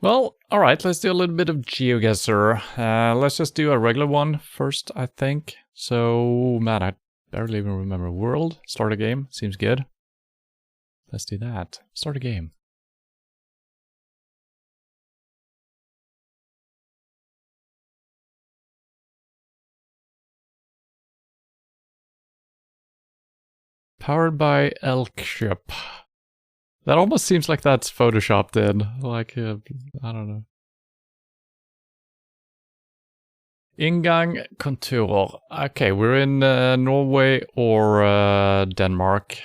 Well, alright, let's do a little bit of GeoGuessr. Let's just do a regular one first, I think. So, man, I barely even remember world. Start a game, seems good. Let's do that. Start a game. Powered by Elkship. That almost seems like that's photoshopped in. Like, I don't know. Ingang Kontur. Okay, we're in Norway or Denmark.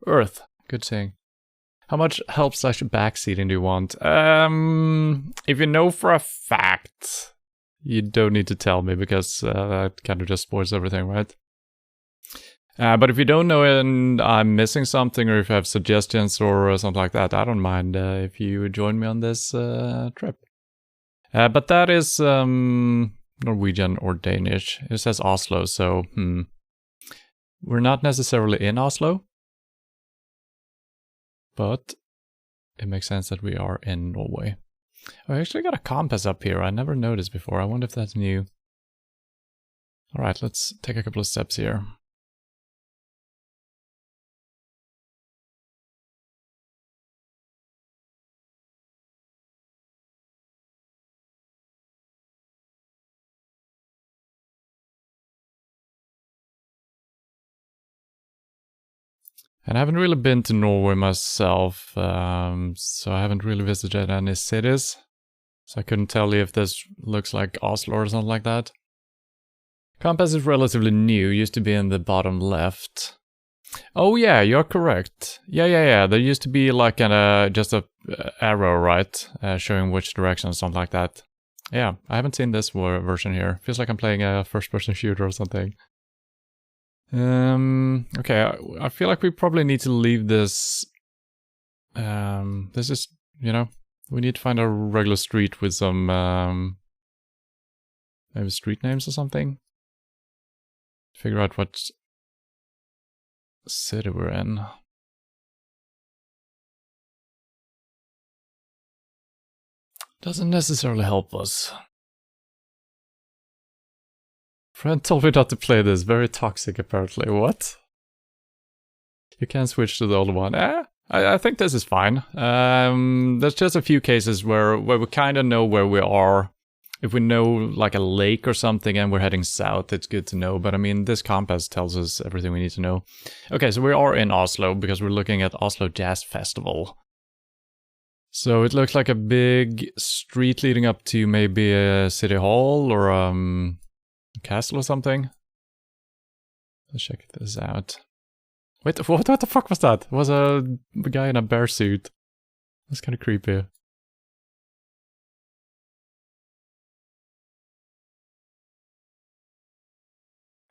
Earth. Good saying. How much help / backseating do you want? If you know for a fact, you don't need to tell me because that kind of just spoils everything, right? But if you don't know and I'm missing something, or if you have suggestions or something like that, I don't mind if you join me on this trip. But that is Norwegian or Danish. It says Oslo, so we're not necessarily in Oslo, but it makes sense that we are in Norway. Oh, I actually got a compass up here. I never noticed before. I wonder if that's new. All right, let's take a couple of steps here. And I haven't really been to Norway myself, so I haven't really visited any cities. So I couldn't tell you if this looks like Oslo or something like that. Compass is relatively new, used to be in the bottom left. Oh yeah, you're correct. Yeah. There used to be like just a arrow, right? Showing which direction or something like that. Yeah, I haven't seen this version here. Feels like I'm playing a first-person shooter or something. Okay, I feel like we probably need to leave this. This is, we need to find a regular street with some, maybe street names or something. Figure out what city we're in. Doesn't necessarily help us. Friend told me not to play this. Very toxic, apparently. What? You can switch to the old one. I think this is fine. There's just a few cases where we kind of know where we are. If we know like a lake or something and we're heading south, it's good to know. But I mean, this compass tells us everything we need to know. Okay, so we are in Oslo because we're looking at Oslo Jazz Festival. So it looks like a big street leading up to maybe a city hall or a castle or something. Let's check this out. Wait, what the fuck was that? It was a guy in a bear suit. That's kind of creepy.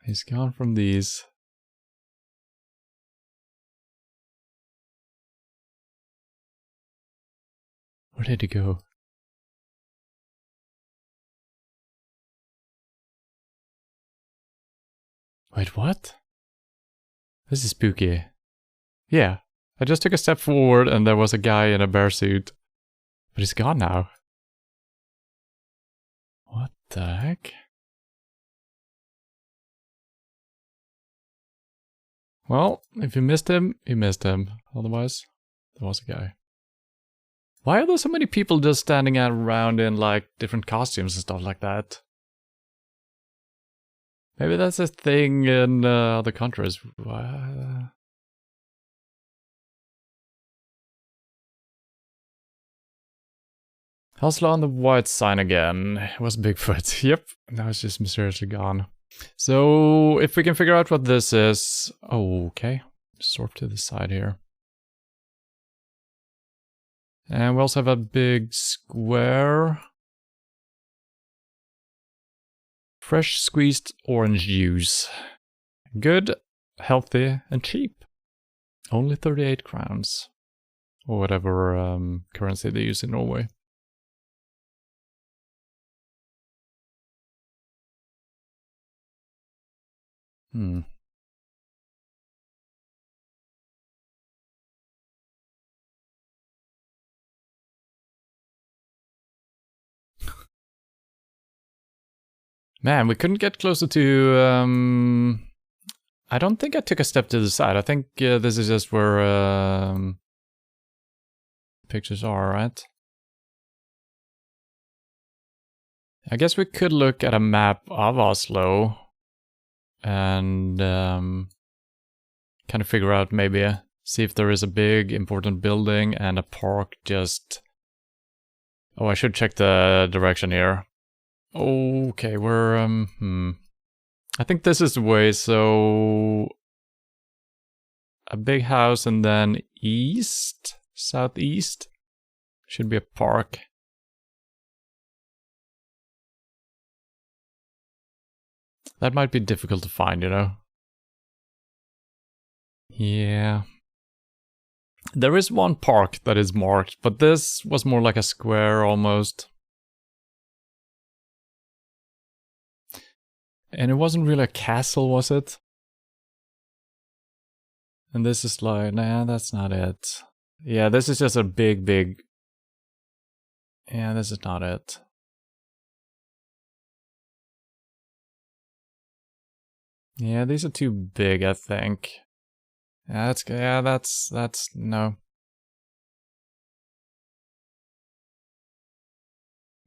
He's gone from these. Where did he go? Wait, what? This is spooky. Yeah, I just took a step forward and there was a guy in a bear suit. But he's gone now. What the heck? Well, if you missed him, you missed him. Otherwise, there was a guy. Why are there so many people just standing around in like different costumes and stuff like that? Maybe that's a thing in other countries. Oslo on the white sign again. It was Bigfoot. Yep, now it's just mysteriously gone. So, if we can figure out what this is... Oh, okay. Sort to the side here. And we also have a big square. Fresh squeezed orange juice. Good, healthy, and cheap. Only 38 crowns. Or whatever currency they use in Norway. Man, we couldn't get closer to... I don't think I took a step to the side. I think this is just where pictures are, right? I guess we could look at a map of Oslo and kind of figure out maybe, see if there is a big important building and a park just... Oh, I should check the direction here. Okay, we're... I think this is the way, so... A big house and then east? Southeast? Should be a park. That might be difficult to find, you know? Yeah. There is one park that is marked, but this was more like a square almost. And it wasn't really a castle, was it? And this is like, nah, that's not it. Yeah, this is just a big... Yeah, this is not it. Yeah, these are too big, I think. Yeah, that's no.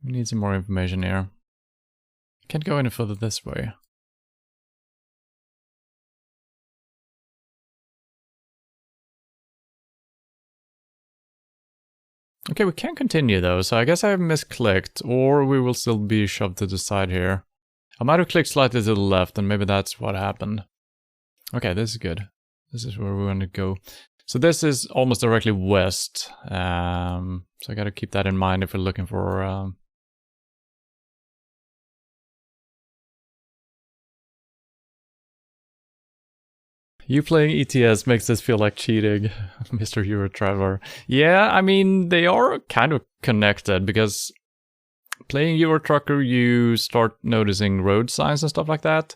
We need some more information here. Can't go any further this way. Okay, we can continue though, so I guess I have misclicked, or we will still be shoved to the side here. I might have clicked slightly to the left, and maybe that's what happened. Okay, this is good. This is where we want to go. So this is almost directly west, so I gotta keep that in mind if we're looking for... You playing ETS makes this feel like cheating, Mr. Euro Traveler. Yeah, I mean, they are kind of connected, because playing Euro Trucker, you start noticing road signs and stuff like that.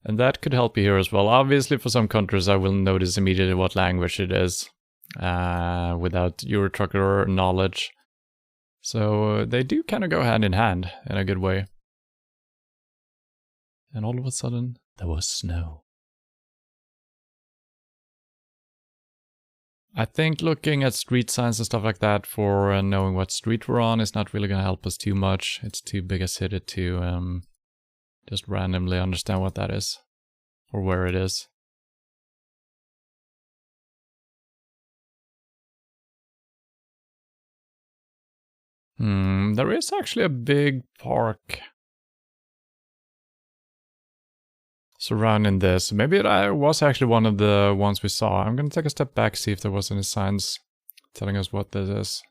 And that could help you here as well. Obviously, for some countries, I will notice immediately what language it is, without Euro Trucker knowledge. So they do kind of go hand in hand in a good way. And all of a sudden, there was snow. I think looking at street signs and stuff like that for knowing what street we're on is not really going to help us too much. It's too big a city to just randomly understand what that is or where it is. There is actually a big park surrounding this. Maybe it was actually one of the ones we saw. I'm going to take a step back, see if there was any signs telling us what this is.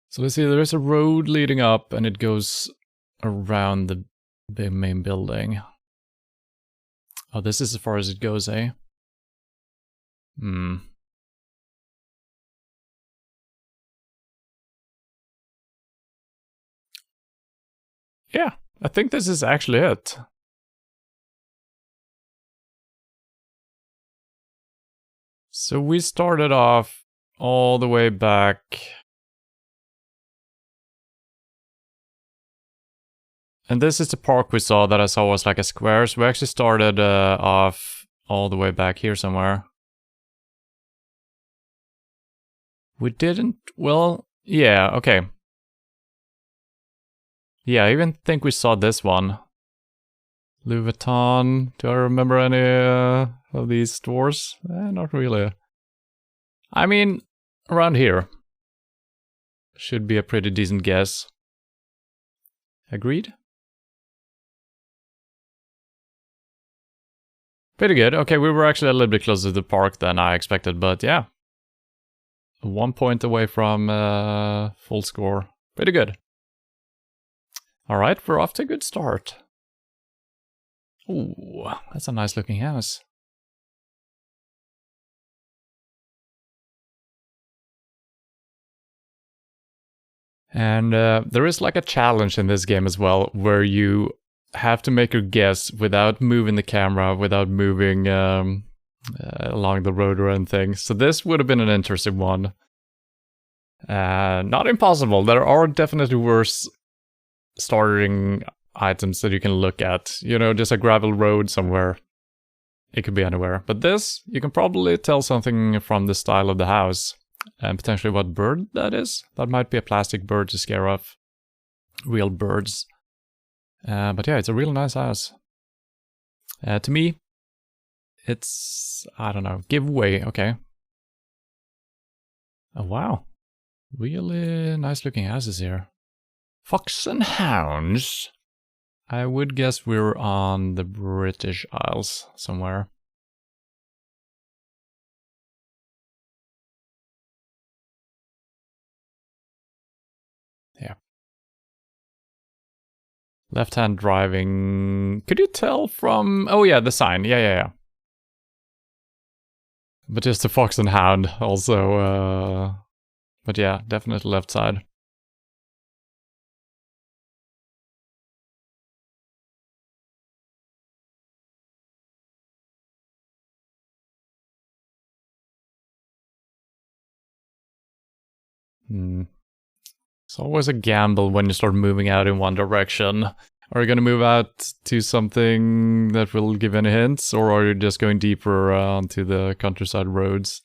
So let's see, there is a road leading up and it goes around the main building. Oh, this is as far as it goes, eh? Yeah, I think this is actually it. So we started off all the way back. And this is the park we saw that I saw was like a square. So we actually started off all the way back here somewhere. We didn't, well, yeah, okay. Yeah, I even think we saw this one. Louis Vuitton. Do I remember any of these stores? Not really. I mean, around here. Should be a pretty decent guess. Agreed? Pretty good. Okay, we were actually a little bit closer to the park than I expected, but yeah. 1 point away from full score. Pretty good. Alright, we're off to a good start. Ooh, that's a nice looking house. And there is like a challenge in this game as well, where you have to make your guess without moving the camera, without moving along the road or anything. So this would have been an interesting one. Not impossible. There are definitely worse starting items that you can look at. You know, just a gravel road somewhere. It could be anywhere. But this, you can probably tell something from the style of the house. And potentially what bird that is. That might be a plastic bird to scare off real birds. But yeah, it's a real nice house. To me, it's, I don't know, giveaway. Okay. Oh, wow. Really nice looking houses here. Fox and Hounds. I would guess we're on the British Isles somewhere. Yeah. Left-hand driving. Could you tell from... Oh yeah, the sign. Yeah. But just the Fox and Hound also. But yeah, definitely left side. It's always a gamble when you start moving out in one direction. Are you going to move out to something that will give any hints, or are you just going deeper onto the countryside roads?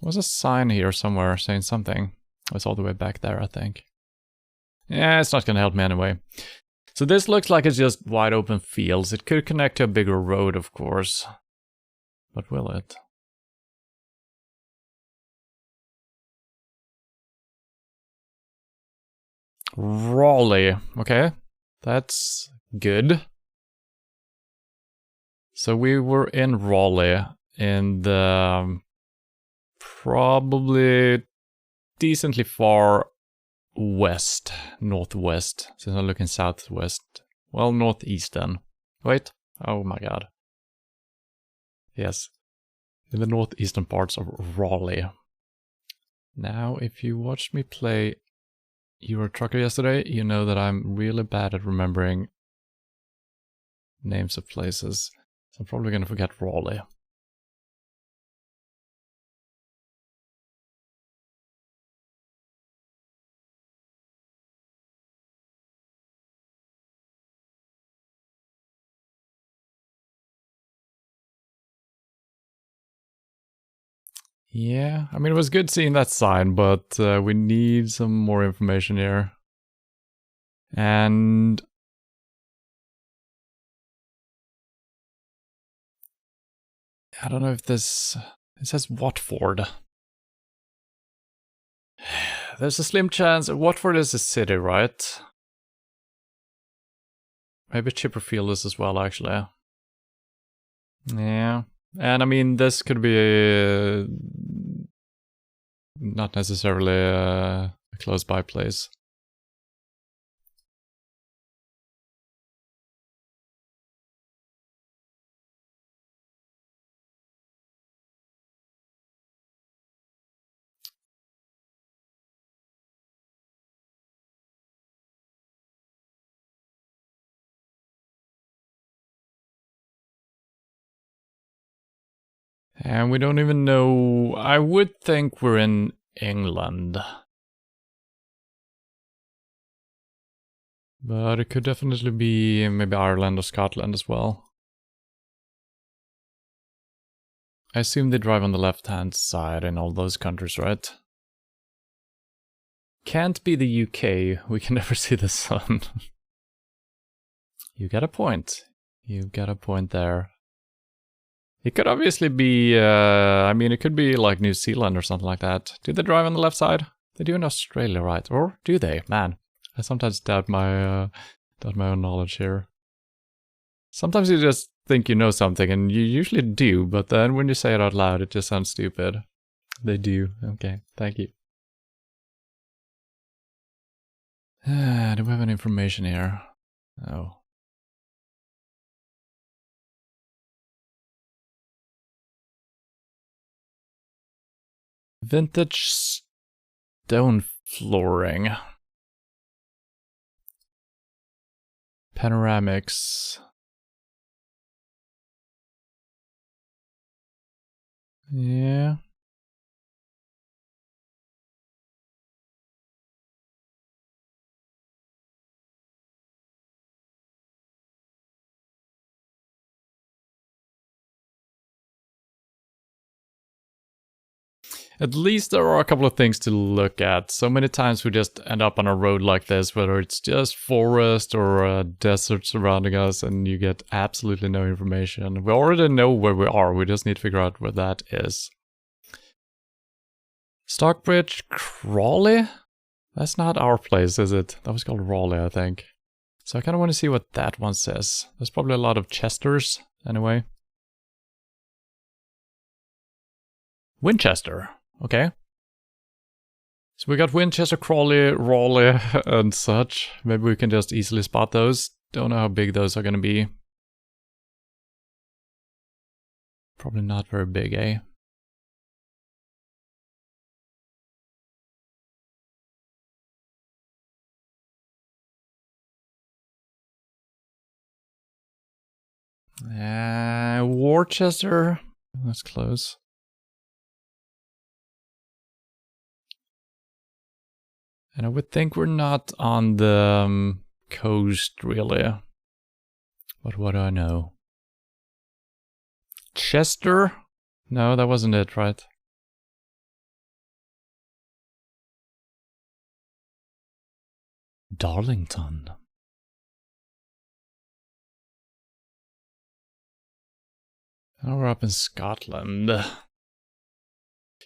There's a sign here somewhere saying something. It's all the way back there, I think. Yeah, it's not going to help me anyway. So this looks like it's just wide open fields. It could connect to a bigger road, of course. But will it? Raleigh. Okay, that's good. So we were in Raleigh in the probably decently far west, northwest, since I'm looking southwest. Well, northeast then. Wait, oh my god. Yes, in the northeastern parts of Raleigh. Now, if you watched me play Euro Trucker yesterday, you know that I'm really bad at remembering names of places. So I'm probably gonna forget Raleigh. Yeah, I mean, it was good seeing that sign, but we need some more information here. And I don't know if this... It says Watford. There's a slim chance... Watford is a city, right? Maybe Chipperfield is as well, actually. Yeah. And I mean, this could be not necessarily a close by place. And we don't even know... I would think we're in England. But it could definitely be maybe Ireland or Scotland as well. I assume they drive on the left-hand side in all those countries, right? Can't be the UK. We can never see the sun. You got a point. You got a point there. It could obviously be, I mean, it could be like New Zealand or something like that. Do they drive on the left side? They do in Australia, right? Or do they? Man, I sometimes doubt my own knowledge here. Sometimes you just think you know something, and you usually do, but then when you say it out loud, it just sounds stupid. They do. Okay, thank you. Do we have any information here? Oh. Vintage stone flooring. Panoramics. Yeah. At least there are a couple of things to look at. So many times we just end up on a road like this, whether it's just forest or a desert surrounding us, and you get absolutely no information. We already know where we are, we just need to figure out where that is. Stockbridge, Crawley? That's not our place, is it? That was called Raleigh, I think. So I kind of want to see what that one says. There's probably a lot of Chesters, anyway. Winchester. Okay. So we got Winchester, Crawley, Raleigh, and such. Maybe we can just easily spot those. Don't know how big those are going to be. Probably not very big, eh? Worcester. That's close. And I would think we're not on the coast, really. But what do I know? Chester? No, that wasn't it, right? Darlington. Now we're up in Scotland.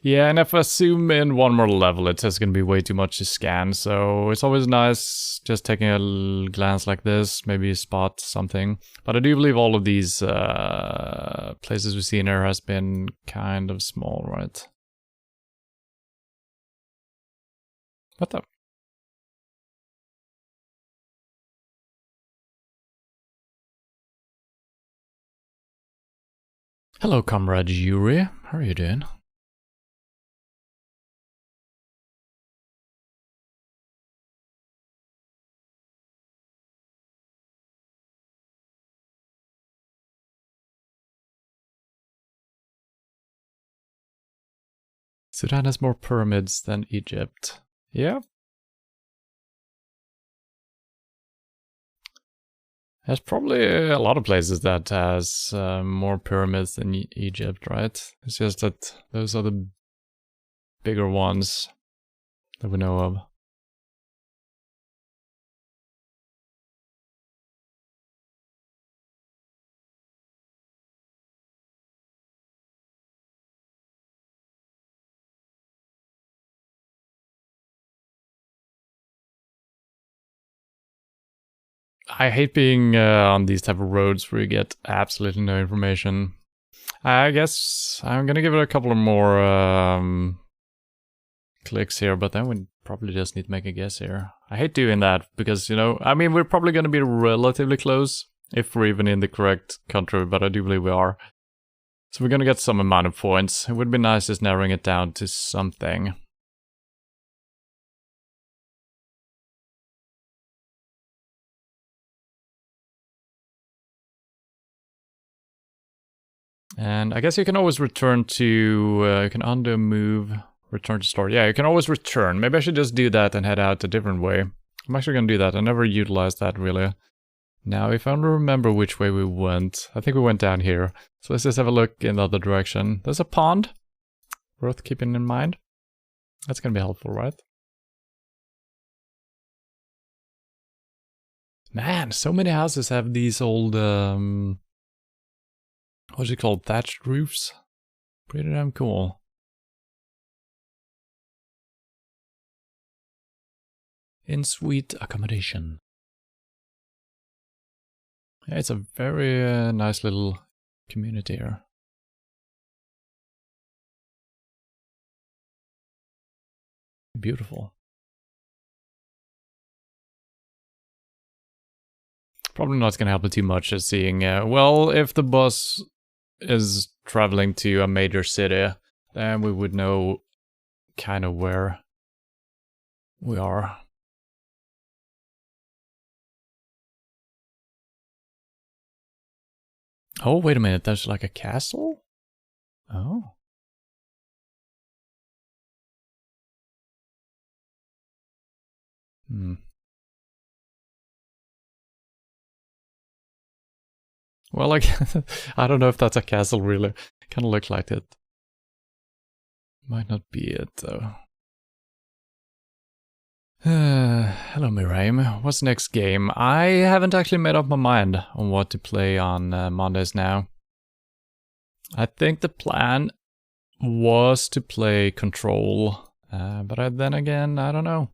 Yeah, and if I zoom in one more level, it's just gonna be way too much to scan, so it's always nice just taking a glance like this, maybe spot something. But I do believe all of these places we see in here has been kind of small, right? What the? Hello, comrade Yuri. How are you doing? Sudan has more pyramids than Egypt. Yeah. There's probably a lot of places that has more pyramids than Egypt, right? It's just that those are the bigger ones that we know of. I hate being on these type of roads where you get absolutely no information. I guess I'm gonna give it a couple of more clicks here, but then we probably just need to make a guess here. I hate doing that because, you know, I mean, we're probably gonna be relatively close if we're even in the correct country, but I do believe we are. So we're gonna get some amount of points. It would be nice just narrowing it down to something. And I guess you can always return to, you can undo move, return to start. Yeah, you can always return. Maybe I should just do that and head out a different way. I'm actually gonna do that. I never utilized that really. Now, if I don't remember which way we went, I think we went down here. So let's just have a look in the other direction. There's a pond, worth keeping in mind. That's gonna be helpful, right? Man, so many houses have these old, what's it called, thatched roofs? Pretty damn cool. In suite accommodation. Yeah, it's a very nice little community here. Beautiful. Probably not going to help it too much as seeing, well, if the bus is traveling to a major city, then we would know kind of where we are. Oh, wait a minute, there's like a castle? Oh. Hmm. Well, like, I don't know if that's a castle really. Kind of look like it. Might not be it, though. Hello, Miriam. What's next game? I haven't actually made up my mind on what to play on Mondays now. I think the plan was to play Control, but then again, I don't know.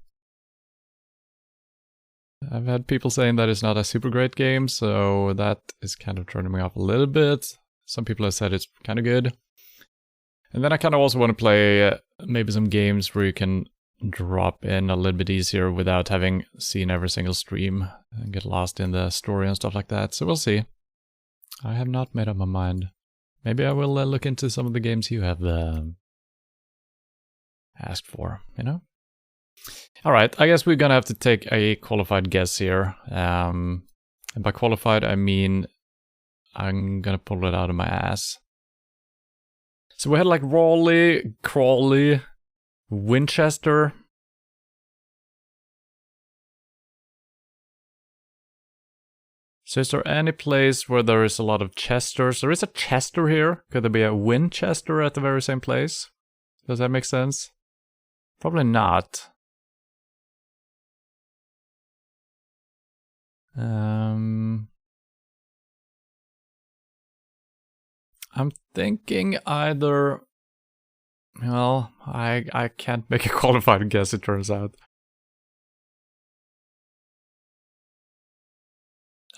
I've had people saying that it's not a super great game, so that is kind of turning me off a little bit. Some people have said it's kind of good. And then I kind of also want to play maybe some games where you can drop in a little bit easier without having seen every single stream and get lost in the story and stuff like that. So we'll see. I have not made up my mind. Maybe I will look into some of the games you have asked for, you know? Alright, I guess we're gonna have to take a qualified guess here. And by qualified, I mean I'm gonna pull it out of my ass. So we had like Raleigh, Crawley, Winchester. So is there any place where there is a lot of Chesters? There is a Chester here. Could there be a Winchester at the very same place? Does that make sense? Probably not. I'm thinking either... Well, I can't make a qualified guess, it turns out.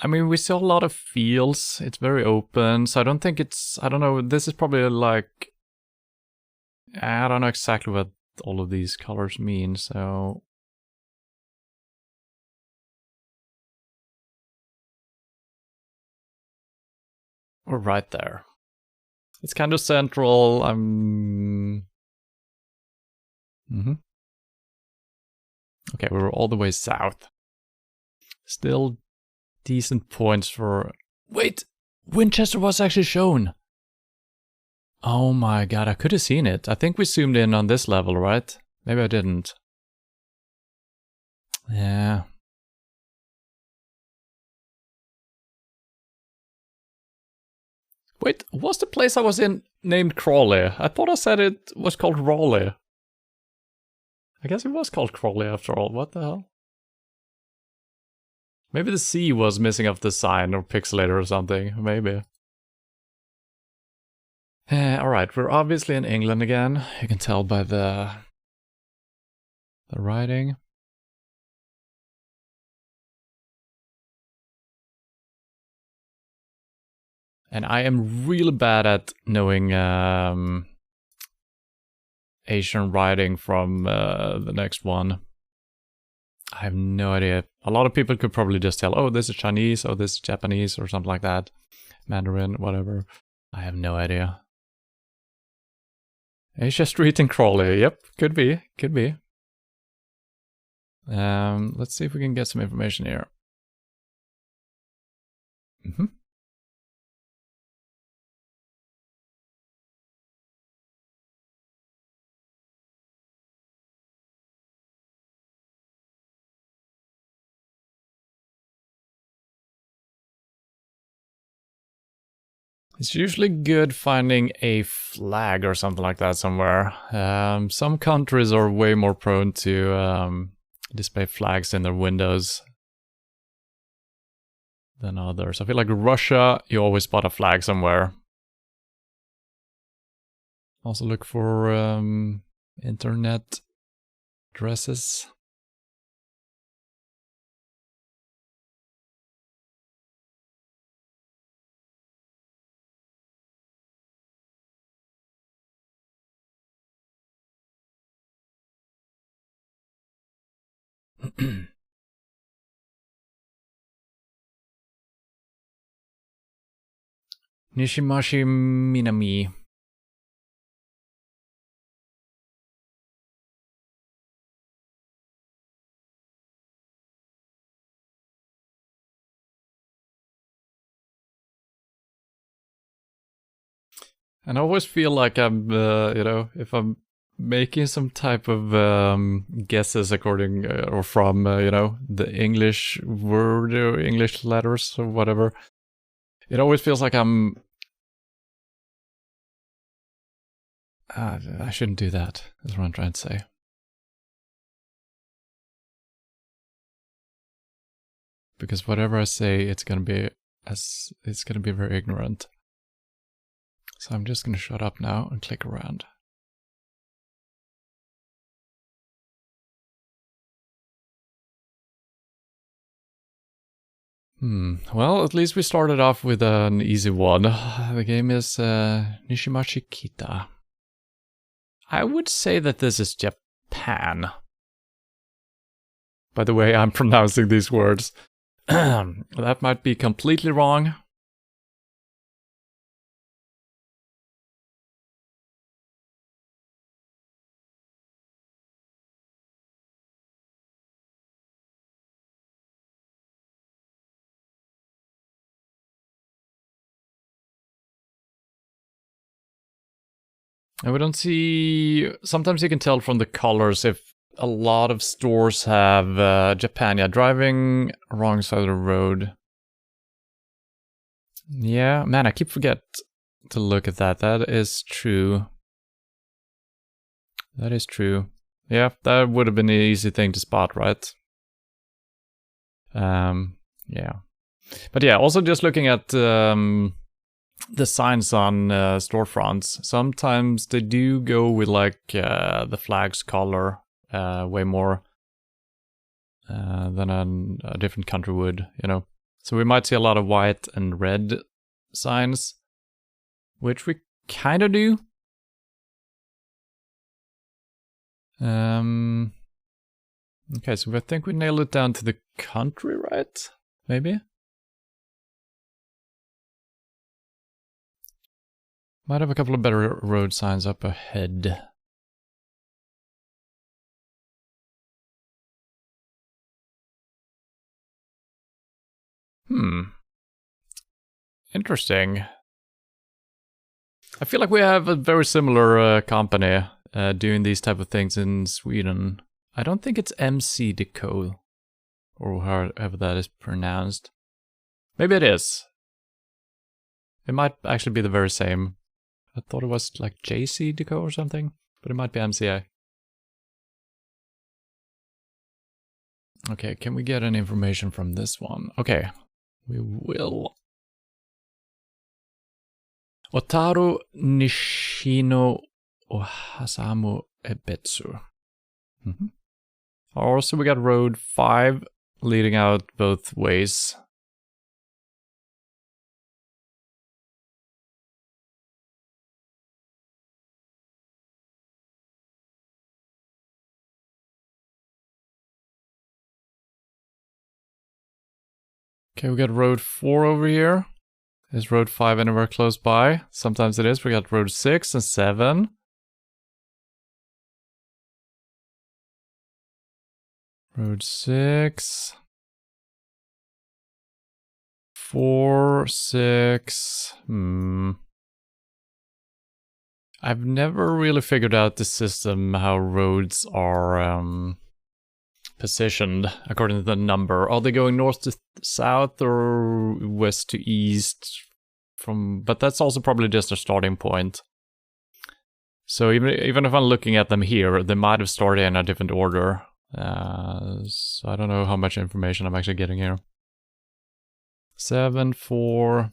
I mean, we saw a lot of fields. It's very open, so I don't think it's... I don't know, this is probably like... I don't know exactly what all of these colors mean, so... We're right there. It's kind of central. Okay, we were all the way south. Still decent points for... Wait! Winchester was actually shown! Oh my god, I could have seen it. I think we zoomed in on this level, right? Maybe I didn't. Yeah. Wait, what's the place I was in named Crawley? I thought I said it was called Raleigh. I guess it was called Crawley after all. What the hell? Maybe the C was missing off the sign or pixelator or something. Maybe. Alright, we're obviously in England again. You can tell by the writing. And I am really bad at knowing Asian writing from the next one. I have no idea. A lot of people could probably just tell, oh, this is Chinese, oh, this is Japanese, or something like that. Mandarin, whatever. I have no idea. Asia Street in Crawley. Yep, could be, could be. Let's see if we can get some information here. It's usually good finding a flag or something like that somewhere. Some countries are way more prone to display flags in their windows than others. I feel like Russia, you always spot a flag somewhere. Also look for internet addresses. Nishimashi Minami. And I always feel like I'm, you know, if I'm making some type of guesses according or from, you know, the English word or English letters or whatever, it always feels like I'm I shouldn't do that, is what I'm trying to say. Because whatever I say, it's gonna be very ignorant. So I'm just gonna shut up now and click around. Well, at least we started off with an easy one. The game is Nishimachi Kita. I would say that this is Japan. By the way, I'm pronouncing these words. That might be completely wrong. And we don't see... Sometimes you can tell from the colors if a lot of stores have Japan. Yeah, driving wrong side of the road. Yeah, man, I keep forget to look at that. That is true. That is true. Yeah, that would have been an easy thing to spot, right? Yeah. But yeah, also just looking at the signs on storefronts, sometimes they do go with like the flag's color way more than a different country would, you know. So we might see a lot of white and red signs, which we kind of do. Okay, so I think we nailed it down to the country, right? Maybe? Might have a couple of better road signs up ahead. Interesting. I feel like we have a very similar company doing these type of things in Sweden. I don't think it's MC Deco, or however that is pronounced. Maybe it is. It might actually be the very same. I thought it was like JC Deco or something, but it might be MCA. Okay, can we get any information from this one? Okay, we will. Otaru Nishino Ohasamu Ebetsu. Also, we got road 5 leading out both ways. Okay, we got road 4 over here. Is road 5 anywhere close by? Sometimes it is. We got road 6 and 7. Road 6. 4, 6. I've never really figured out the system, how roads are positioned according to the number. Are they going north to south or west to east? But that's also probably just a starting point. So even if I'm looking at them here, they might have started in a different order. So I don't know how much information I'm actually getting here. 7, 4.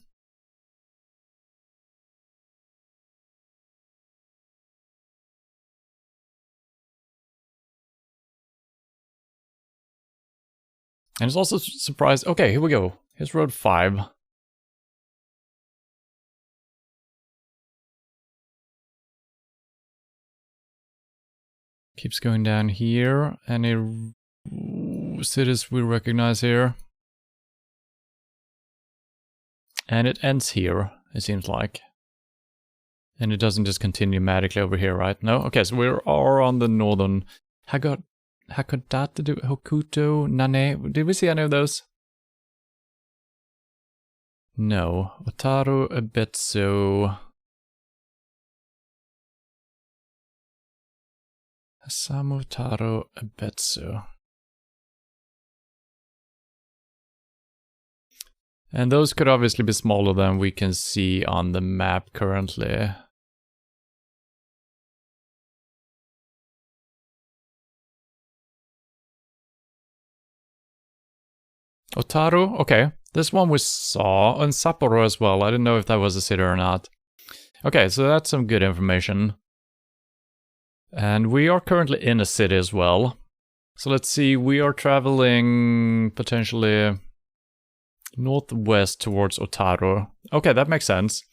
And it's also surprised. Okay, here we go. Here's road 5. Keeps going down here. Any cities we recognize here? And it ends here, it seems like. And it doesn't just continue magically over here, right? No? Okay, so we are on the northern. Hakodate, Hokuto, Nane. Did we see any of those? No. Otaru, Ebetsu. Asamu, Otaru, Ebetsu. And those could obviously be smaller than we can see on the map currently. Otaru, okay. This one we saw, and Sapporo as well. I didn't know if that was a city or not. Okay, so that's some good information. And we are currently in a city as well. So let's see, we are traveling potentially northwest towards Otaru. Okay, that makes sense.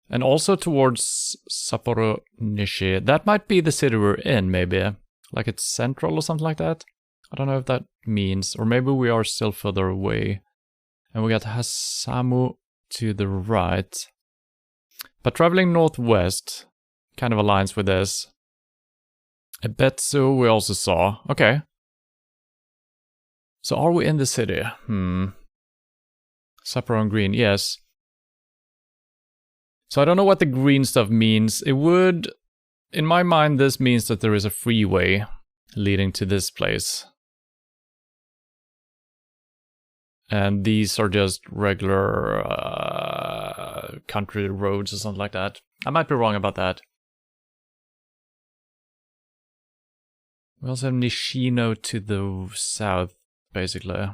And also towards Sapporo Nishi. That might be the city we're in, maybe. Like it's central or something like that. I don't know if that means. Or maybe we are still further away. And we got Hasamu to the right. But traveling northwest kind of aligns with this. Ebetsu we also saw. Okay. So are we in the city? Sapporo and green, yes. So I don't know what the green stuff means. It would, in my mind, this means that there is a freeway leading to this place. And these are just regular country roads or something like that. I might be wrong about that. We also have Nishino to the south, basically.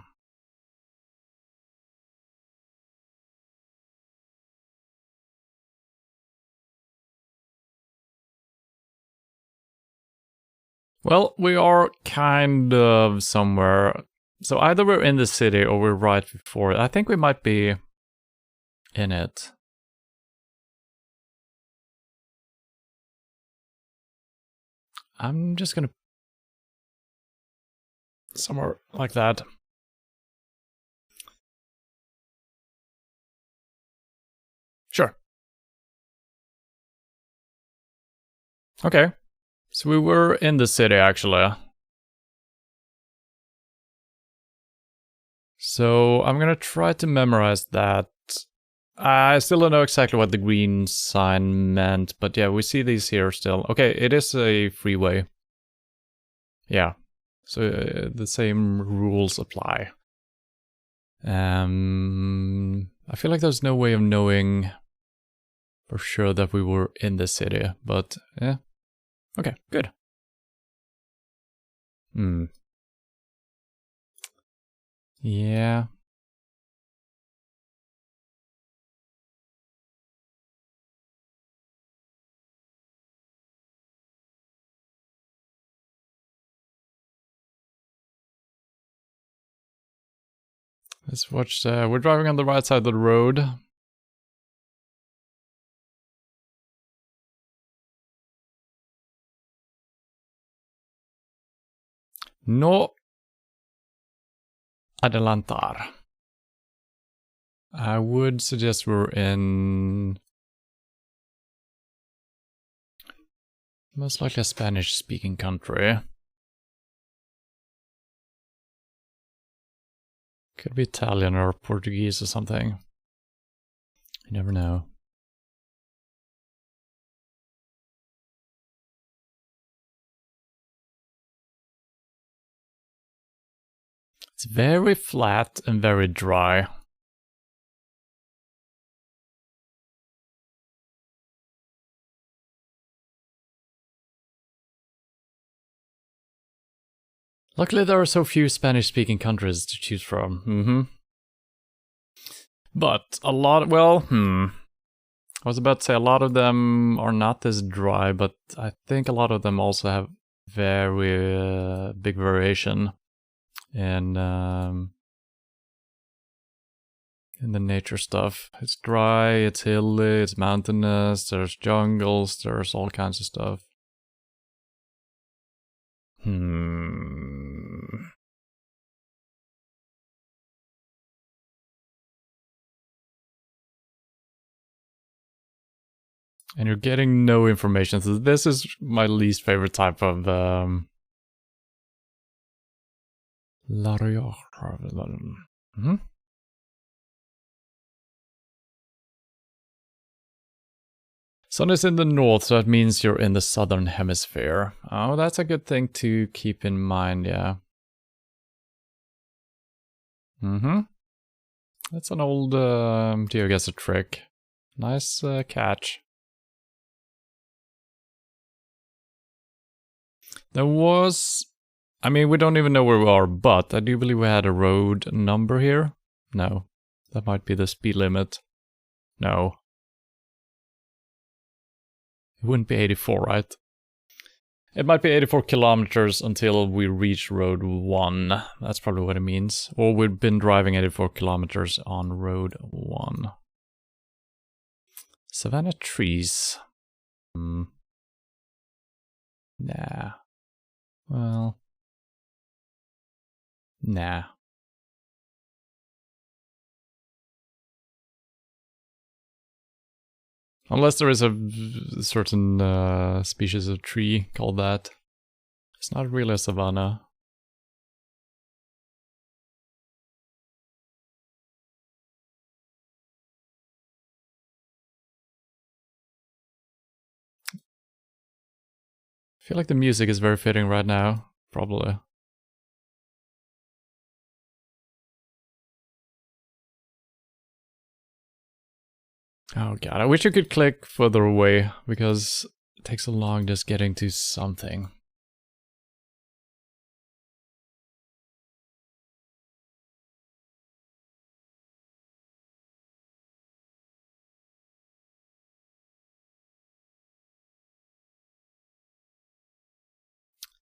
Well, we are kind of somewhere. So either we're in the city or we're right before it. I think we might be in it. I'm just gonna... somewhere like that. Sure. Okay. So we were in the city, actually. So I'm gonna try to memorize that. I still don't know exactly what the green sign meant, but yeah, we see these here still. Okay, it is a freeway. Yeah, so the same rules apply. I feel like there's no way of knowing for sure that we were in the city, but yeah. Okay, good. Yeah. Let's watch, we're driving on the right side of the road. No adelantar. I would suggest we're in most likely a Spanish-speaking country. Could be Italian or Portuguese or something. You never know. It's very flat and very dry. Luckily there are so few Spanish-speaking countries to choose from. But a lot, well, I was about to say a lot of them are not as dry, but I think a lot of them also have very big variation in the nature stuff. It's dry, it's hilly, it's mountainous, there's jungles, there's all kinds of stuff. And you're getting no information, so this is my least favorite type of La Rioja. Sun is in the north, so that means you're in the southern hemisphere. Oh, that's a good thing to keep in mind, yeah. That's an old GeoGuessr trick. Nice catch. There was I mean, we don't even know where we are, but I do believe we had a road number here. No, that might be the speed limit. No. It wouldn't be 84, right? It might be 84 kilometers until we reach road 1. That's probably what it means. Or we've been driving 84 kilometers on road 1. Savannah trees. Nah. Well. Nah. Unless there is a certain species of tree called that. It's not really a savanna. I feel like the music is very fitting right now. Probably. Oh god, I wish you could click further away, because it takes so long just getting to something.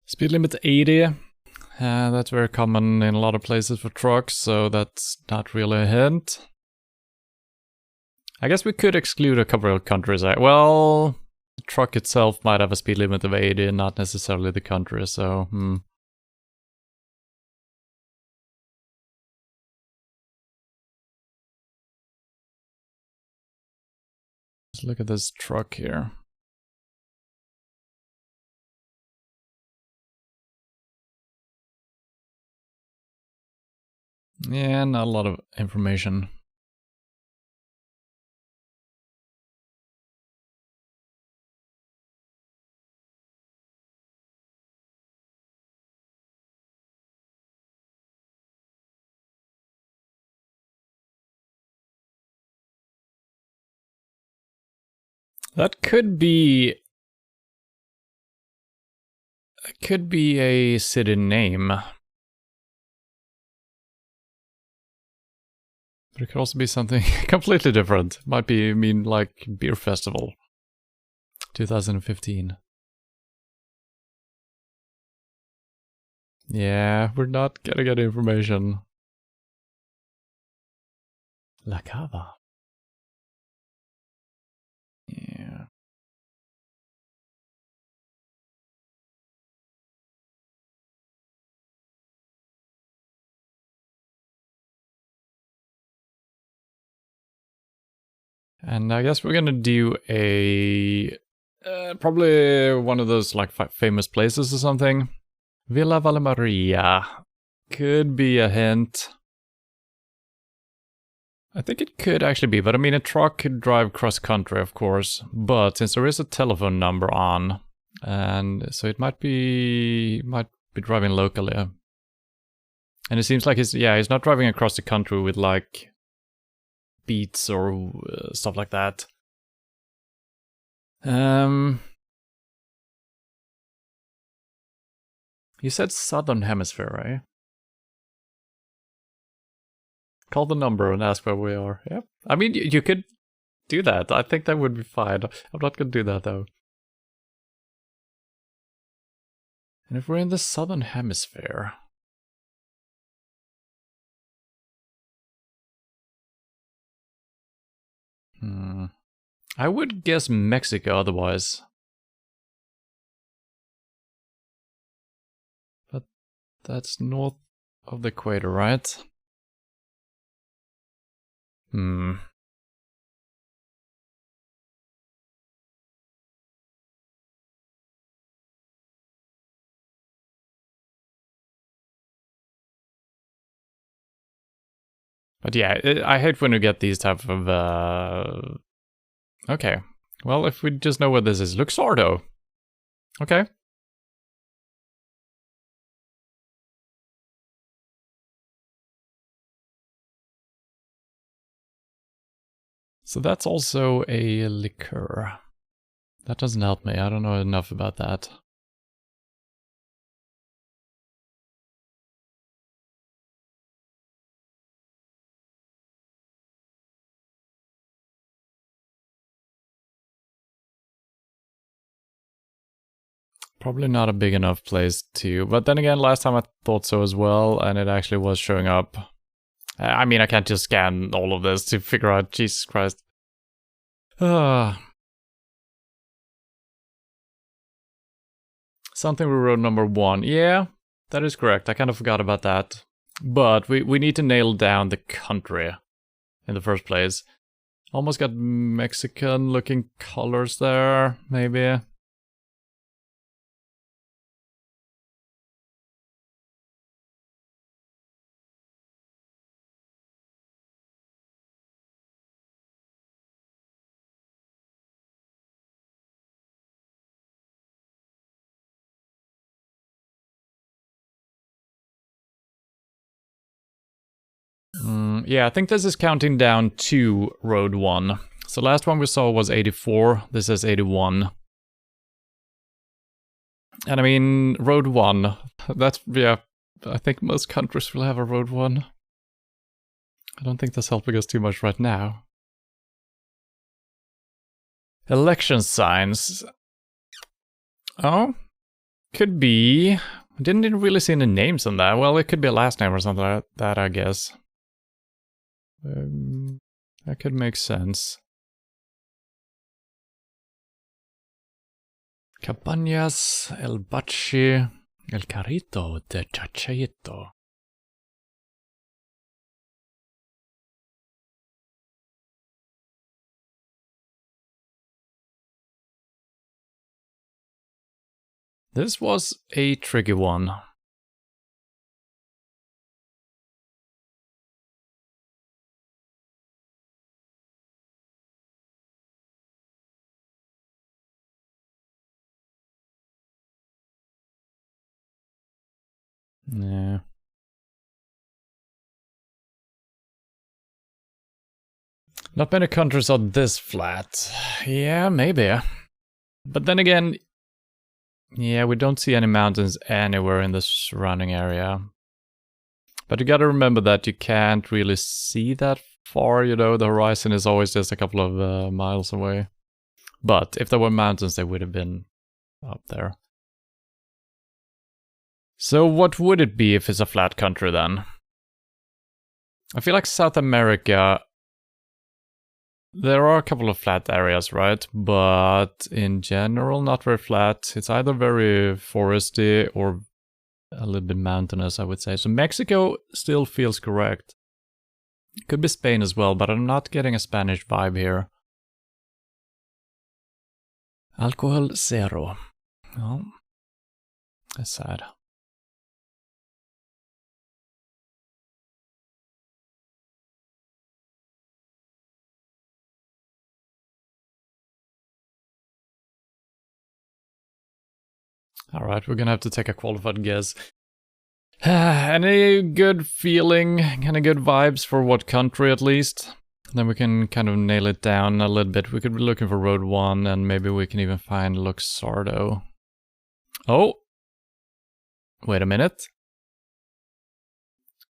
Speed limit 80. That's very common in a lot of places for trucks, so that's not really a hint. I guess we could exclude a couple of countries. Well, the truck itself might have a speed limit of 80 and not necessarily the country, so Let's look at this truck here. Yeah, not a lot of information. That could be... It could be a city name. But it could also be something completely different. Might be, like Beer Festival. 2015. Yeah, we're not gonna get information. La Cava. Yeah. And I guess we're gonna do a... probably one of those like famous places or something. Villa Valle Maria. Could be a hint. I think it could actually be, but I mean a truck could drive cross country, of course. But since there is a telephone number on, and so it might be driving locally. And it seems like he's not driving across the country with like beats or stuff like that. You said Southern Hemisphere, right? Call the number and ask where we are. Yep. I mean, you could do that. I think that would be fine. I'm not gonna do that though. And if we're in the Southern Hemisphere... I would guess Mexico otherwise. But that's north of the equator, right? But yeah, I hate when you get these type of... Okay. Well, if we just know what this is. Luxardo. Okay. So that's also a liqueur. That doesn't help me. I don't know enough about that. Probably not a big enough place to, but then again, last time I thought so as well, and it actually was showing up. I mean, I can't just scan all of this to figure out, Jesus Christ. Something we wrote number 1. Yeah, that is correct. I kind of forgot about that. But we need to nail down the country in the first place. Almost got Mexican-looking colors there, maybe. Yeah, I think this is counting down to Road 1. So last one we saw was 84, this is 81. And I mean, Road 1, that's, yeah, I think most countries will have a Road 1. I don't think that's helping us too much right now. Election signs. Oh, could be. Didn't really see any names on that. Well, it could be a last name or something like that, I guess. That could make sense. Cabañas, El Bachi, El Carrito de Chachito. This was a tricky one. Yeah. Not many countries are this flat. Yeah, maybe. But then again, yeah, we don't see any mountains anywhere in the surrounding area. But you gotta remember that you can't really see that far, you know, the horizon is always just a couple of miles away. But if there were mountains, they would have been up there. So what would it be if it's a flat country then? I feel like South America, there are a couple of flat areas, right? But in general, not very flat. It's either very foresty or a little bit mountainous, I would say. So Mexico still feels correct. Could be Spain as well, but I'm not getting a Spanish vibe here. Alcohol zero. Well, that's sad. Alright, we're gonna have to take a qualified guess. Any good feeling, any good vibes for what country at least? Then we can kind of nail it down a little bit. We could be looking for Road 1 and maybe we can even find Luxardo. Oh! Wait a minute.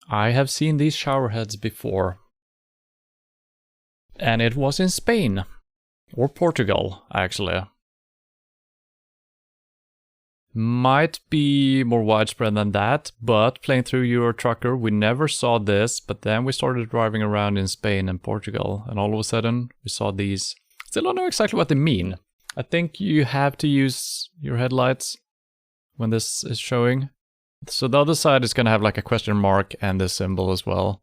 I have seen these showerheads before. And it was in Spain. Or Portugal, actually. Might be more widespread than that, but playing through Euro Trucker, we never saw this, but then we started driving around in Spain and Portugal, and all of a sudden, we saw these. Still don't know exactly what they mean. I think you have to use your headlights when this is showing. So the other side is gonna have like a question mark and this symbol as well.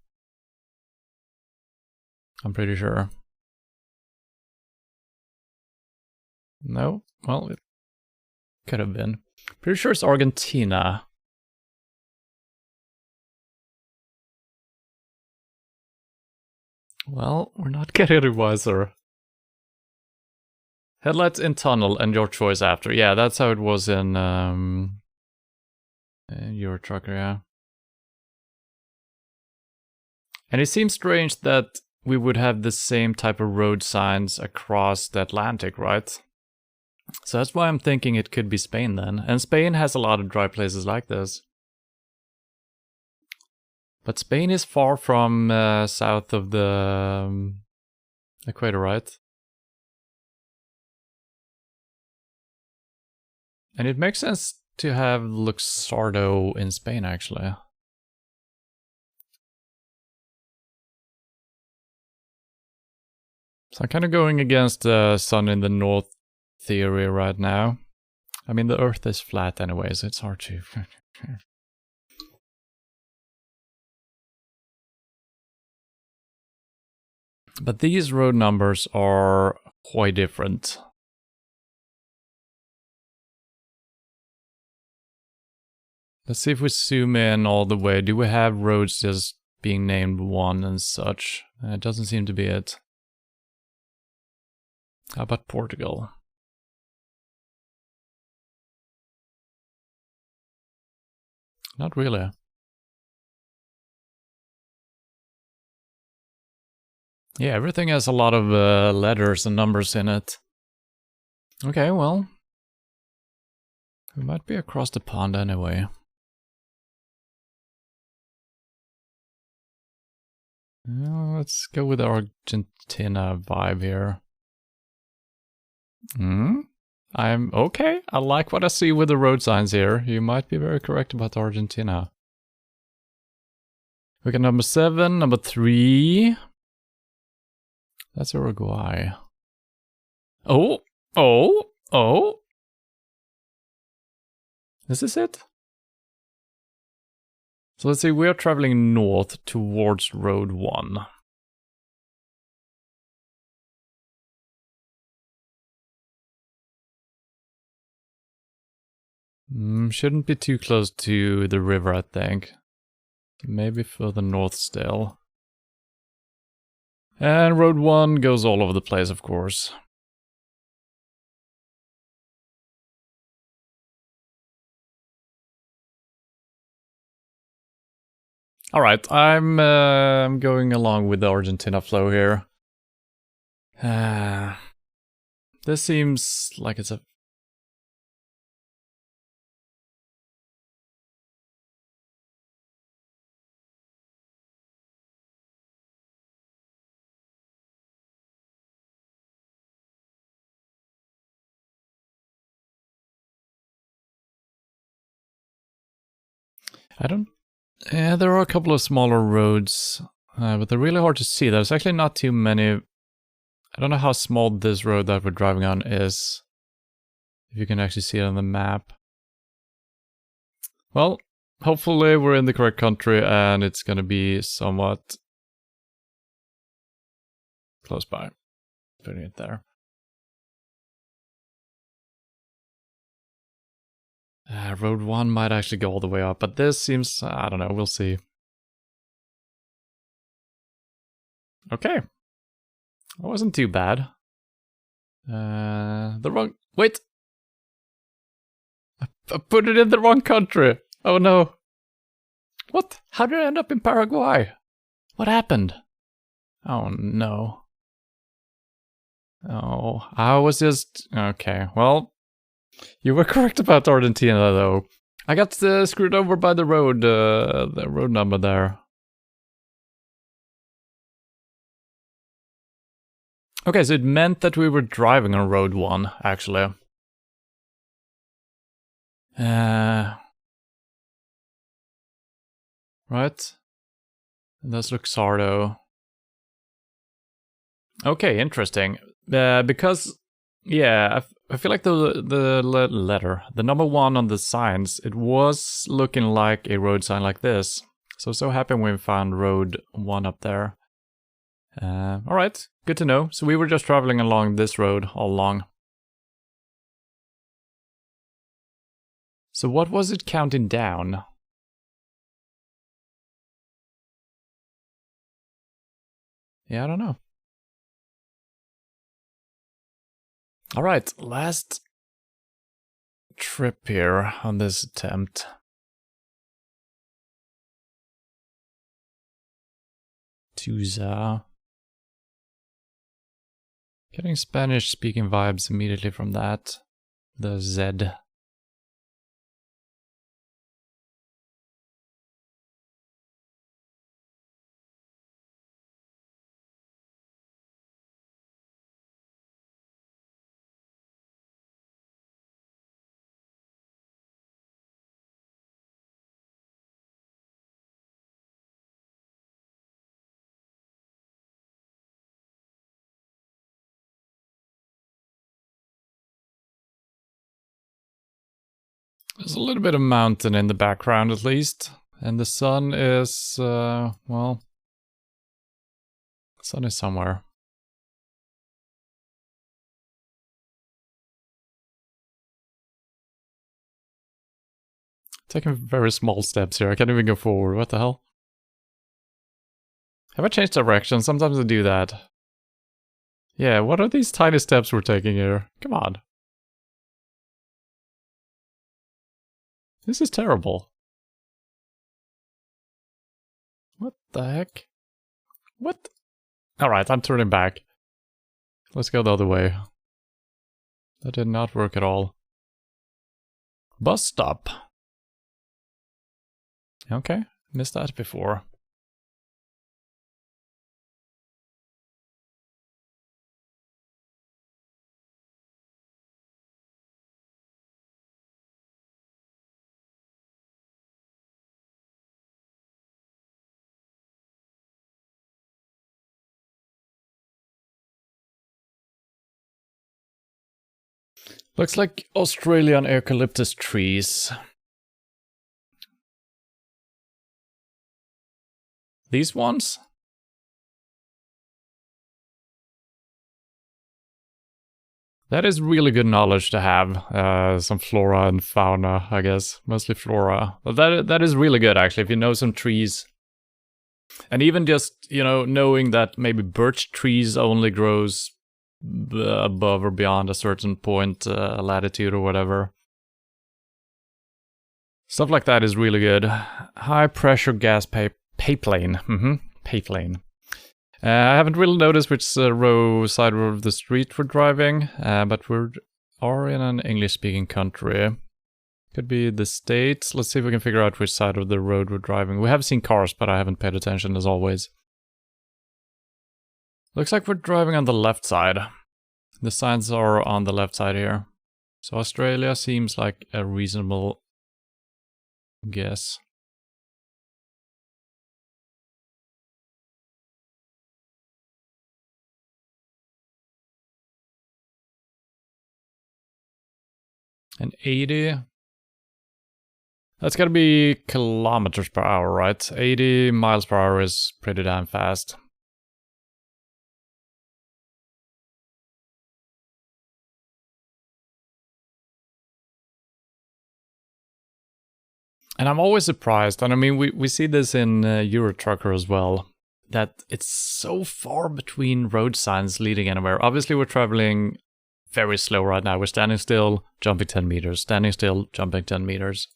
I'm pretty sure. No? Well, it could have been. Pretty sure it's Argentina. Well, we're not getting any wiser. Headlights in tunnel and your choice after. Yeah, that's how it was in Euro Trucker, yeah. And it seems strange that we would have the same type of road signs across the Atlantic, right? So that's why I'm thinking it could be Spain then. And Spain has a lot of dry places like this. But Spain is far from south of the equator, right? And it makes sense to have Luxardo in Spain, actually. So I'm kind of going against the sun in the north theory right now. I mean, the Earth is flat anyway, so it's hard to... But these road numbers are quite different. Let's see if we zoom in all the way. Do we have roads just being named 1 and such? It doesn't seem to be it. How about Portugal? Not really. Yeah, everything has a lot of letters and numbers in it. Okay, well, we might be across the pond anyway. Let's go with the Argentina vibe here. I'm okay. I like what I see with the road signs here. You might be very correct about Argentina. We got number 7, number 3. That's Uruguay. Oh! Is this it? So let's see, we are traveling north towards Road 1. Shouldn't be too close to the river, I think. Maybe further north still. And Road 1 goes all over the place, of course. Alright, I'm going along with the Argentina flow here. This seems like it's a... Yeah, there are a couple of smaller roads, but they're really hard to see. There's actually not too many. I don't know how small this road that we're driving on is. If you can actually see it on the map. Well, hopefully we're in the correct country and it's gonna be somewhat close by. Putting it there. Road 1 might actually go all the way up, but this seems... I don't know, we'll see. Okay. That wasn't too bad. The wrong... Wait! I put it in the wrong country! Oh no! What? How did I end up in Paraguay? What happened? Oh no. Oh, I was just... Okay, well... You were correct about Argentina, though. I got screwed over by the road number there. Okay, so it meant that we were driving on Road 1, actually. Right? And that's Luxardo. Okay, interesting. Because, yeah, I feel like the letter, the number 1 on the signs, it was looking like a road sign like this. So happy we found Road 1 up there. Alright, good to know. So we were just traveling along this road all along. So what was it counting down? Yeah, I don't know. Alright, last trip here on this attempt. Tuza. Getting Spanish-speaking vibes immediately from that. The Z. There's a little bit of mountain in the background at least. And the sun is, well, the sun is somewhere. Taking very small steps here. I can't even go forward. What the hell? Have I changed direction? Sometimes I do that. Yeah, what are these tiny steps we're taking here? Come on. This is terrible. What the heck? What? Alright, I'm turning back. Let's go the other way. That did not work at all. Bus stop. Okay, missed that before. Looks like Australian eucalyptus trees. These ones? That is really good knowledge to have. Some flora and fauna, I guess. Mostly flora. But that is really good, actually, if you know some trees. And even just, you know, knowing that maybe birch trees only grows above or beyond a certain point, latitude or whatever. Stuff like that is really good. High pressure gas pipeline. Pipeline. I haven't really noticed which side of the street we're driving, but we are in an English-speaking country. Could be the States. Let's see if we can figure out which side of the road we're driving. We have seen cars, but I haven't paid attention as always. Looks like we're driving on the left side. The signs are on the left side here. So Australia seems like a reasonable guess. And 80. That's gotta be kilometers per hour, right? 80 miles per hour is pretty damn fast. And I'm always surprised, and I mean, we see this in Euro Trucker as well, that it's so far between road signs leading anywhere. Obviously, we're traveling very slow right now. We're standing still, jumping 10 meters, standing still, jumping 10 meters.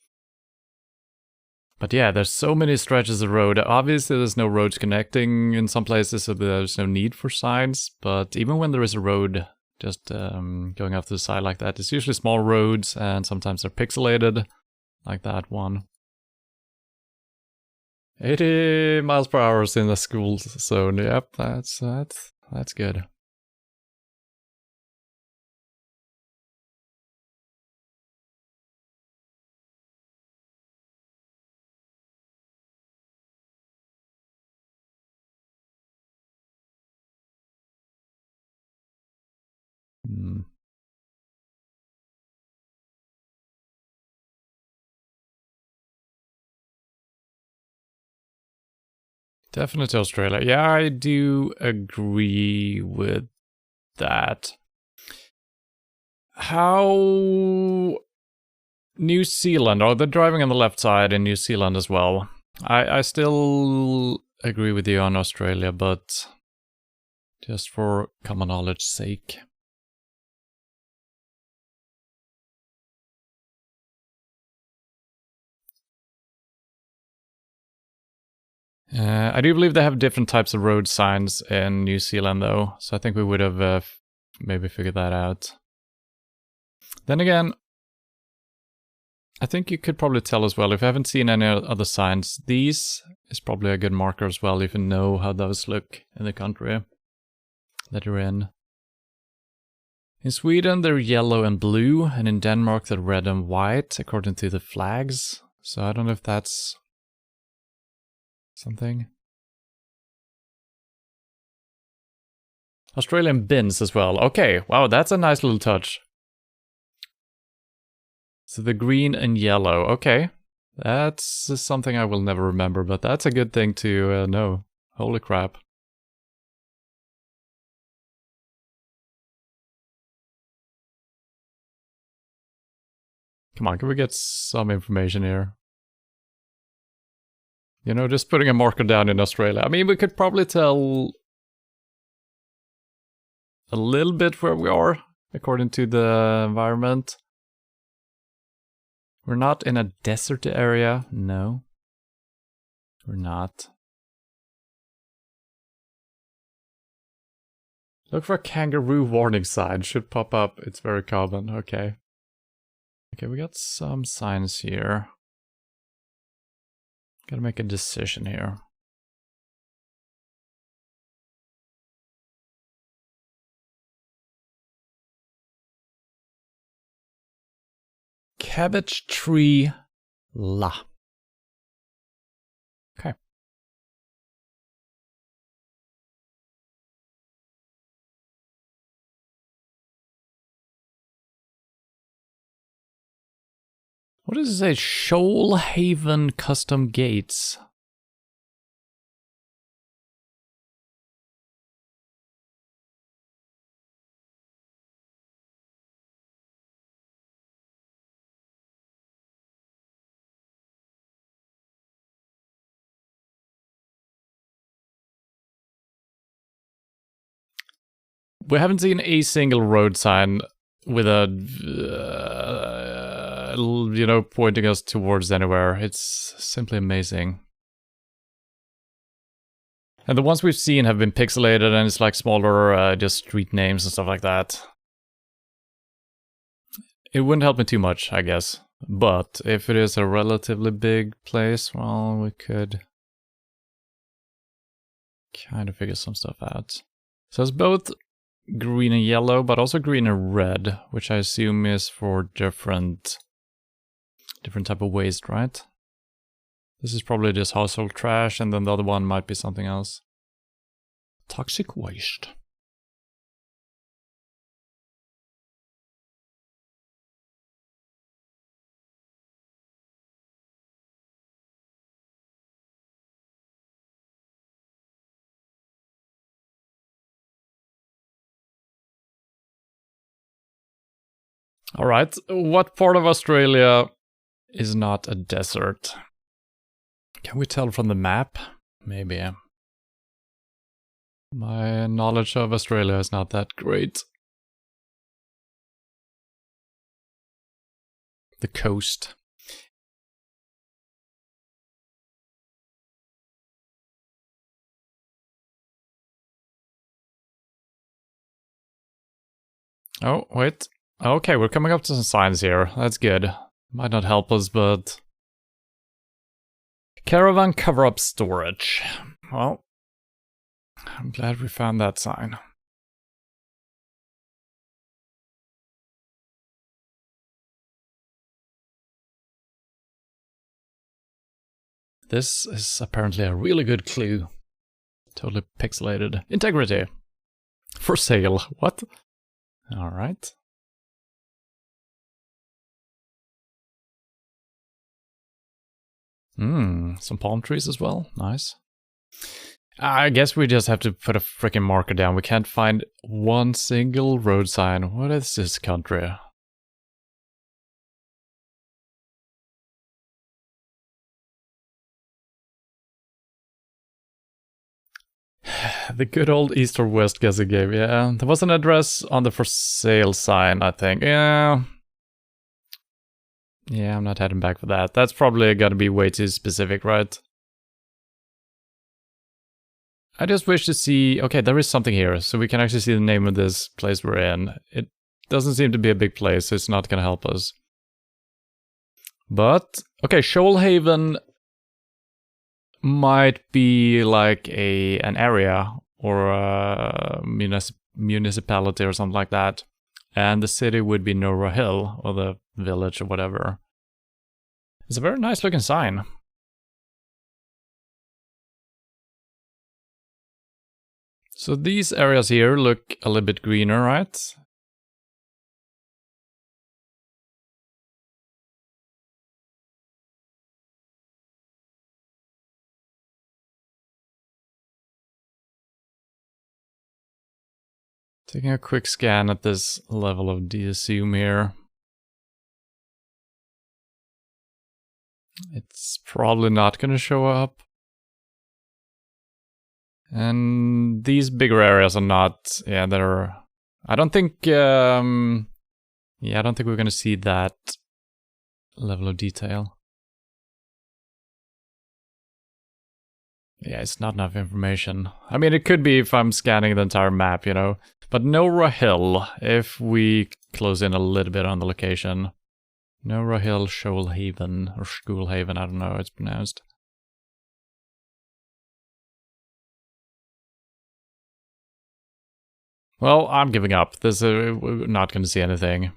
But yeah, there's so many stretches of road. Obviously, there's no roads connecting in some places, so there's no need for signs. But even when there is a road just going off to the side like that, it's usually small roads, and sometimes they're pixelated, like that one. 80 miles per hour in the school zone. Yep, that's good. Definitely Australia. Yeah, I do agree with that. How... New Zealand, are they driving on the left side in New Zealand as well? I still agree with you on Australia, but just for common knowledge's sake. I do believe they have different types of road signs in New Zealand though, so I think we would have maybe figured that out. Then again, I think you could probably tell as well, if you haven't seen any other signs, these is probably a good marker as well, if you know how those look in the country that you're in. In Sweden, they're yellow and blue, and in Denmark, they're red and white, according to the flags. So I don't know if that's something. Australian bins as well. Okay, wow, that's a nice little touch. So the green and yellow. Okay. That's something I will never remember, but that's a good thing to know. Holy crap. Come on, can we get some information here? You know, just putting a marker down in Australia. I mean, we could probably tell a little bit where we are, according to the environment. We're not in a desert area. No. We're not. Look for a kangaroo warning sign. Should pop up. It's very common. Okay. Okay, we got some signs here. Gotta make a decision here. Cabbage tree la. Okay. What does it say? Shoalhaven Custom Gates. We haven't seen a single road sign with a, you know, pointing us towards anywhere. It's simply amazing. And the ones we've seen have been pixelated and it's like smaller, just street names and stuff like that. It wouldn't help me too much, I guess. But if it is a relatively big place, well, we could kind of figure some stuff out. So it's both green and yellow, but also green and red, which I assume is for different type of waste, right? This is probably just household trash, and then the other one might be something else. Toxic waste. All right, what part of Australia is not a desert? Can we tell from the map? Maybe. My knowledge of Australia is not that great. The coast. Oh, wait. Okay, we're coming up to some signs here. That's good. Might not help us, but... Caravan cover-up storage. Well, I'm glad we found that sign. This is apparently a really good clue. Totally pixelated. Integrity. For sale. What? Alright. Some palm trees as well. Nice. I guess we just have to put a freaking marker down. We can't find one single road sign. What is this country? The good old east or west guessing game. Yeah, there was an address on the for sale sign, I think. Yeah, I'm not heading back for that. That's probably gonna be way too specific, right? I just wish to see... Okay, there is something here, so we can actually see the name of this place we're in. It doesn't seem to be a big place, so it's not gonna help us. But, okay, Shoalhaven might be like an area or a municipality or something like that. And the city would be Nora Hill, or the village or whatever. It's a very nice looking sign. So these areas here look a little bit greener, right? Taking a quick scan at this level of de-assume here. It's probably not going to show up. And these bigger areas are not, yeah, they're, I don't think, yeah, I don't think we're going to see that level of detail. Yeah, it's not enough information. I mean, it could be if I'm scanning the entire map, you know. But Nora Hill, if we close in a little bit on the location. Nora Hill, Shoalhaven, or Schoolhaven, I don't know how it's pronounced. Well, I'm giving up. We're not going to see anything.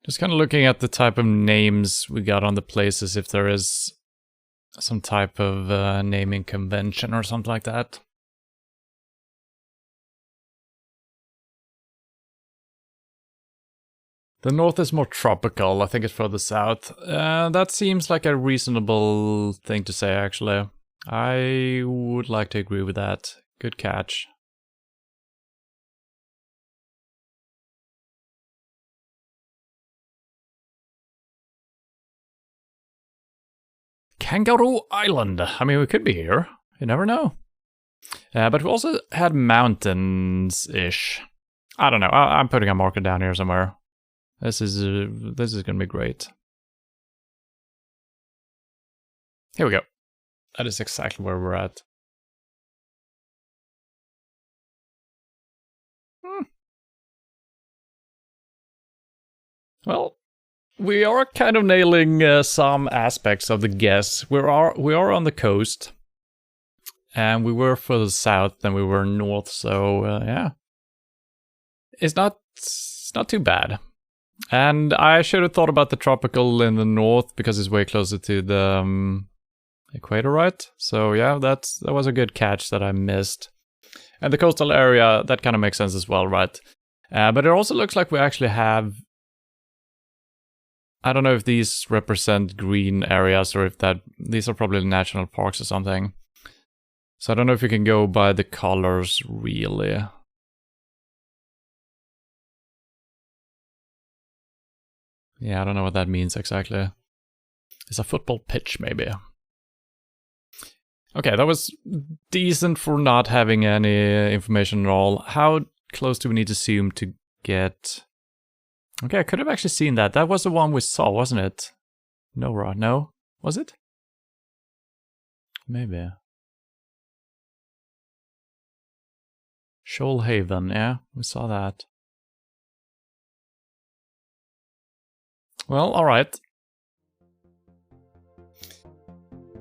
Just kind of looking at the type of names we got on the places, if there is some type of naming convention or something like that. The north is more tropical, I think it's further south. That seems like a reasonable thing to say, actually. I would like to agree with that. Good catch. Kangaroo Island. I mean, we could be here. You never know. But we also had mountains-ish. I don't know. I'm putting a marker down here somewhere. This is gonna be great. Here we go. That is exactly where we're at. Well, we are kind of nailing some aspects of the guess. We are on the coast, and we were further south than we were north. So yeah, it's not too bad. And I should have thought about the tropical in the north because it's way closer to the equator, right? So yeah, that was a good catch that I missed. And the coastal area, that kind of makes sense as well, right? But it also looks like we actually have, I don't know if these represent green areas or if these are probably national parks or something. So I don't know if you can go by the colors really. Yeah, I don't know what that means exactly. It's a football pitch, maybe. Okay, that was decent for not having any information at all. How close do we need to zoom to get... Okay, I could have actually seen that. That was the one we saw, wasn't it? Nora, no? Was it? Maybe. Shoalhaven, yeah, we saw that. Well, alright.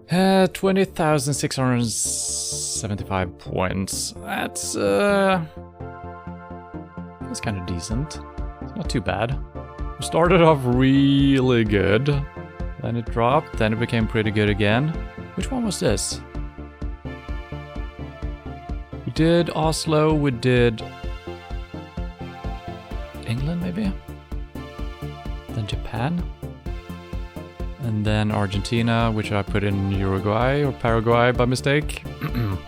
20,675 points. That's kind of decent. It's not too bad. We started off really good. Then it dropped, then it became pretty good again. Which one was this? We did Oslo, we did England maybe? Then Japan? And then Argentina, which I put in Uruguay or Paraguay by mistake. And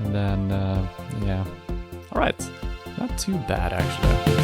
then, yeah. Alright, not too bad actually.